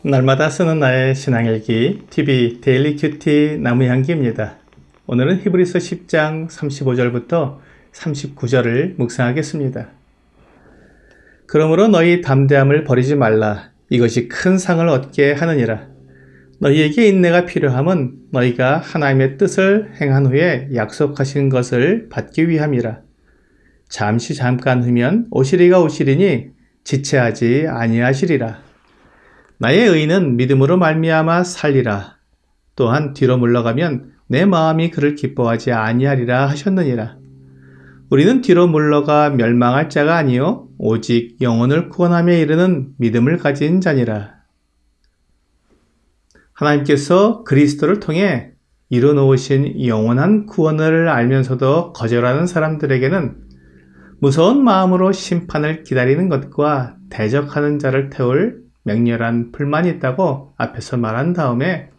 날마다 쓰는 나의 신앙일기 TV 데일리 큐티 나무향기입니다. 오늘은 히브리서 10장 35절부터 39절을 묵상하겠습니다. 그러므로 너희 담대함을 버리지 말라. 이것이 큰 상을 얻게 하느니라. 너희에게 인내가 필요함은 너희가 하나님의 뜻을 행한 후에 약속하신 것을 받기 위함이라. 잠깐 후면 오시리가 오시리니 지체하지 아니하시리라. 나의 의는 믿음으로 말미암아 살리라. 또한 뒤로 물러가면 내 마음이 그를 기뻐하지 아니하리라 하셨느니라. 우리는 뒤로 물러가 멸망할 자가 아니요 오직 영혼을 구원함에 이르는 믿음을 가진 자니라. 하나님께서 그리스도를 통해 이루어놓으신 영원한 구원을 알면서도 거절하는 사람들에게는 무서운 마음으로 심판을 기다리는 것과 대적하는 자를 태울 맹렬한 불만이 있다고 앞에서 말한 다음에,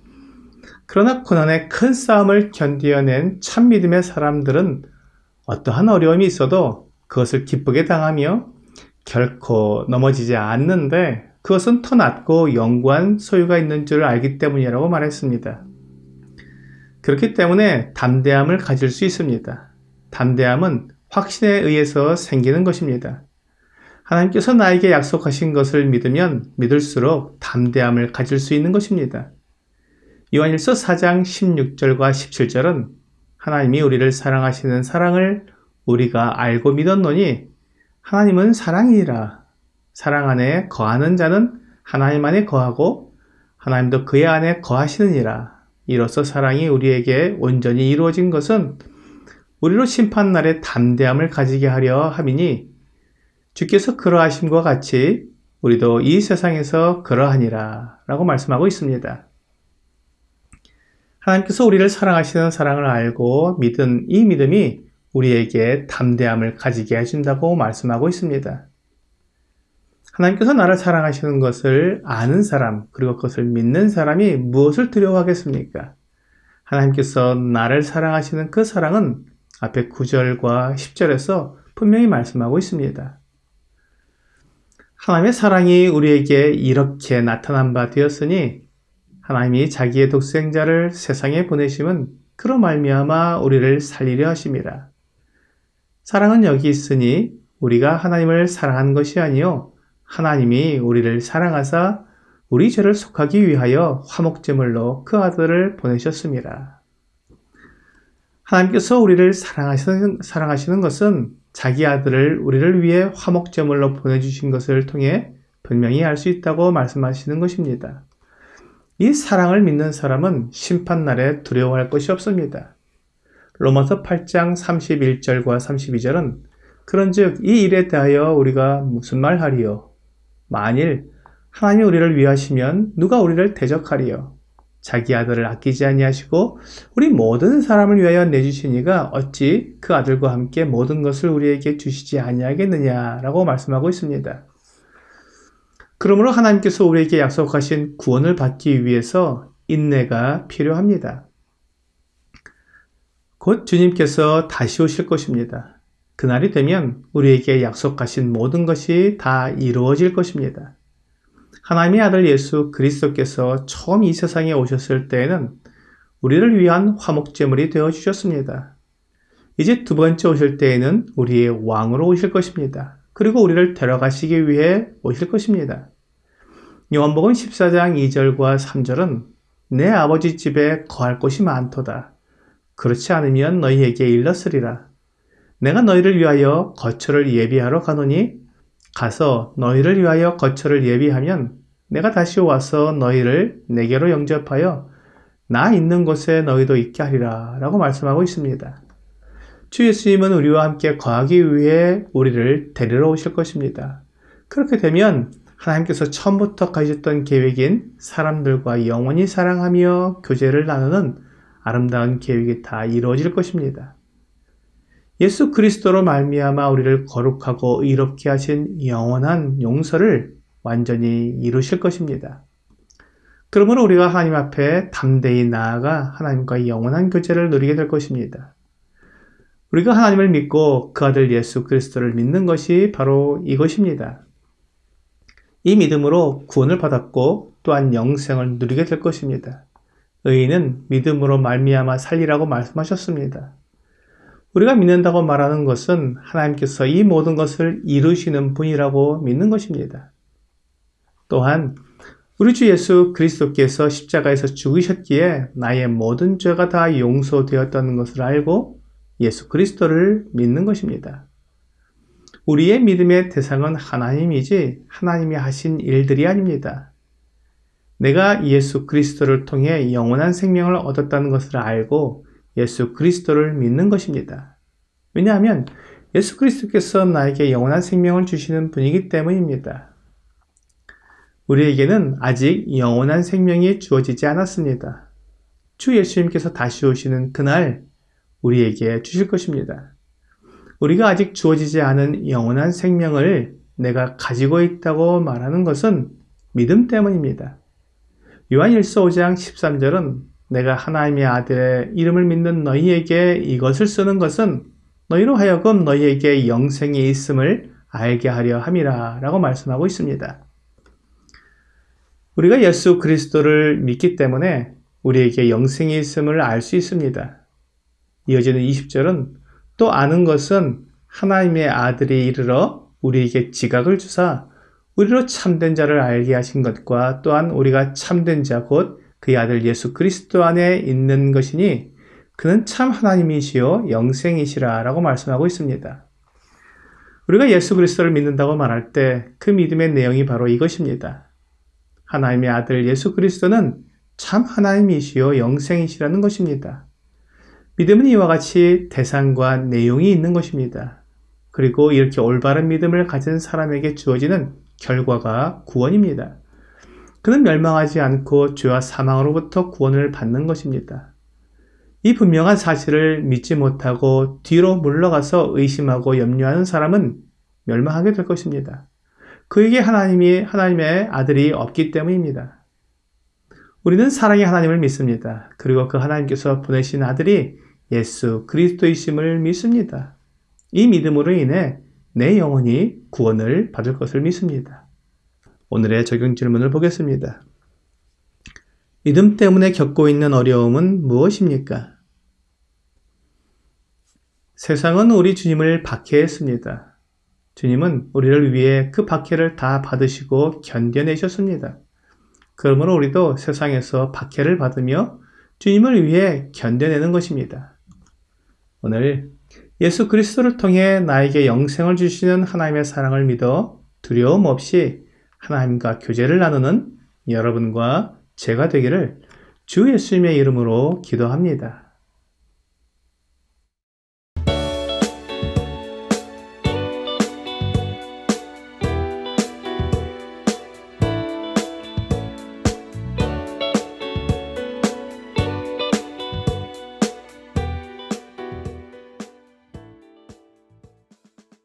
그러나 고난의 큰 싸움을 견디어낸 참 믿음의 사람들은 어떠한 어려움이 있어도 그것을 기쁘게 당하며 결코 넘어지지 않는데 그것은 더 낫고 영구한 소유가 있는 줄 알기 때문이라고 말했습니다. 그렇기 때문에 담대함을 가질 수 있습니다. 담대함은 확신에 의해서 생기는 것입니다. 하나님께서 나에게 약속하신 것을 믿으면 믿을수록 담대함을 가질 수 있는 것입니다. 요한일서 4장 16절과 17절은 하나님이 우리를 사랑하시는 사랑을 우리가 알고 믿었노니 하나님은 사랑이니라. 사랑 안에 거하는 자는 하나님 안에 거하고 하나님도 그의 안에 거하시느니라. 이로써 사랑이 우리에게 온전히 이루어진 것은 우리로 심판날에 담대함을 가지게 하려 함이니 주께서 그러하심과 같이 우리도 이 세상에서 그러하니라 라고 말씀하고 있습니다. 하나님께서 우리를 사랑하시는 사랑을 알고 믿은 이 믿음이 우리에게 담대함을 가지게 해준다고 말씀하고 있습니다. 하나님께서 나를 사랑하시는 것을 아는 사람, 그리고 그것을 믿는 사람이 무엇을 두려워하겠습니까? 하나님께서 나를 사랑하시는 그 사랑은 앞에 9절과 10절에서 분명히 말씀하고 있습니다. 하나님의 사랑이 우리에게 이렇게 나타난 바 되었으니 하나님이 자기의 독생자를 세상에 보내심은 그로 말미암아 우리를 살리려 하심이라. 사랑은 여기 있으니 우리가 하나님을 사랑한 것이 아니요 하나님이 우리를 사랑하사 우리 죄를 속하기 위하여 화목제물로 그 아들을 보내셨습니다. 하나님께서 우리를 사랑하시는 것은 자기 아들을 우리를 위해 화목제물로 보내주신 것을 통해 분명히 알 수 있다고 말씀하시는 것입니다. 이 사랑을 믿는 사람은 심판날에 두려워할 것이 없습니다. 로마서 8장 31절과 32절은 그런즉 이 일에 대하여 우리가 무슨 말 하리요? 만일 하나님이 우리를 위하시면 누가 우리를 대적하리요? 자기 아들을 아끼지 아니하시고 우리 모든 사람을 위하여 내주시니가 어찌 그 아들과 함께 모든 것을 우리에게 주시지 아니하겠느냐라고 말씀하고 있습니다. 그러므로 하나님께서 우리에게 약속하신 구원을 받기 위해서 인내가 필요합니다. 곧 주님께서 다시 오실 것입니다. 그날이 되면 우리에게 약속하신 모든 것이 다 이루어질 것입니다. 하나님의 아들 예수 그리스도께서 처음 이 세상에 오셨을 때에는 우리를 위한 화목제물이 되어주셨습니다. 이제 두 번째 오실 때에는 우리의 왕으로 오실 것입니다. 그리고 우리를 데려가시기 위해 오실 것입니다. 요한복음 14장 2절과 3절은 내 아버지 집에 거할 곳이 많도다. 그렇지 않으면 너희에게 일렀으리라. 내가 너희를 위하여 거처를 예비하러 가노니 가서 너희를 위하여 거처를 예비하면 내가 다시 와서 너희를 내게로 영접하여 나 있는 곳에 너희도 있게 하리라 라고 말씀하고 있습니다. 주 예수님은 우리와 함께 거하기 위해 우리를 데리러 오실 것입니다. 그렇게 되면 하나님께서 처음부터 가지셨던 계획인 사람들과 영원히 사랑하며 교제를 나누는 아름다운 계획이 다 이루어질 것입니다. 예수 그리스도로 말미암아 우리를 거룩하고 의롭게 하신 영원한 용서를 완전히 이루실 것입니다. 그러므로 우리가 하나님 앞에 담대히 나아가 하나님과 영원한 교제를 누리게 될 것입니다. 우리가 하나님을 믿고 그 아들 예수 그리스도를 믿는 것이 바로 이것입니다. 이 믿음으로 구원을 받았고 또한 영생을 누리게 될 것입니다. 의인은 믿음으로 말미암아 살리라고 말씀하셨습니다. 우리가 믿는다고 말하는 것은 하나님께서 이 모든 것을 이루시는 분이라고 믿는 것입니다. 또한 우리 주 예수 그리스도께서 십자가에서 죽으셨기에 나의 모든 죄가 다 용서되었다는 것을 알고 예수 그리스도를 믿는 것입니다. 우리의 믿음의 대상은 하나님이지 하나님이 하신 일들이 아닙니다. 내가 예수 그리스도를 통해 영원한 생명을 얻었다는 것을 알고 예수 그리스도를 믿는 것입니다. 왜냐하면 예수 그리스도께서 나에게 영원한 생명을 주시는 분이기 때문입니다. 우리에게는 아직 영원한 생명이 주어지지 않았습니다. 주 예수님께서 다시 오시는 그날 우리에게 주실 것입니다. 우리가 아직 주어지지 않은 영원한 생명을 내가 가지고 있다고 말하는 것은 믿음 때문입니다. 요한일서 5장 13절은 내가 하나님의 아들의 이름을 믿는 너희에게 이것을 쓰는 것은 너희로 하여금 너희에게 영생이 있음을 알게 하려 함이라 라고 말씀하고 있습니다. 우리가 예수 그리스도를 믿기 때문에 우리에게 영생이 있음을 알 수 있습니다. 이어지는 20절은 또 아는 것은 하나님의 아들이 이르러 우리에게 지각을 주사 우리로 참된 자를 알게 하신 것과 또한 우리가 참된 자 곧 그의 아들 예수 그리스도 안에 있는 것이니 그는 참 하나님이시요 영생이시라 라고 말씀하고 있습니다. 우리가 예수 그리스도를 믿는다고 말할 때 그 믿음의 내용이 바로 이것입니다. 하나님의 아들 예수 그리스도는 참 하나님이시요 영생이시라는 것입니다. 믿음은 이와 같이 대상과 내용이 있는 것입니다. 그리고 이렇게 올바른 믿음을 가진 사람에게 주어지는 결과가 구원입니다. 그는 멸망하지 않고 죄와 사망으로부터 구원을 받는 것입니다. 이 분명한 사실을 믿지 못하고 뒤로 물러가서 의심하고 염려하는 사람은 멸망하게 될 것입니다. 그에게 하나님의 아들이 없기 때문입니다. 우리는 사랑의 하나님을 믿습니다. 그리고 그 하나님께서 보내신 아들이 예수 그리스도이심을 믿습니다. 이 믿음으로 인해 내 영혼이 구원을 받을 것을 믿습니다. 오늘의 적용 질문을 보겠습니다. 믿음 때문에 겪고 있는 어려움은 무엇입니까? 세상은 우리 주님을 박해했습니다. 주님은 우리를 위해 그 박해를 다 받으시고 견뎌내셨습니다. 그러므로 우리도 세상에서 박해를 받으며 주님을 위해 견뎌내는 것입니다. 오늘 예수 그리스도를 통해 나에게 영생을 주시는 하나님의 사랑을 믿어 두려움 없이 하나님과 교제를 나누는 여러분과 제가 되기를 주 예수님의 이름으로 기도합니다.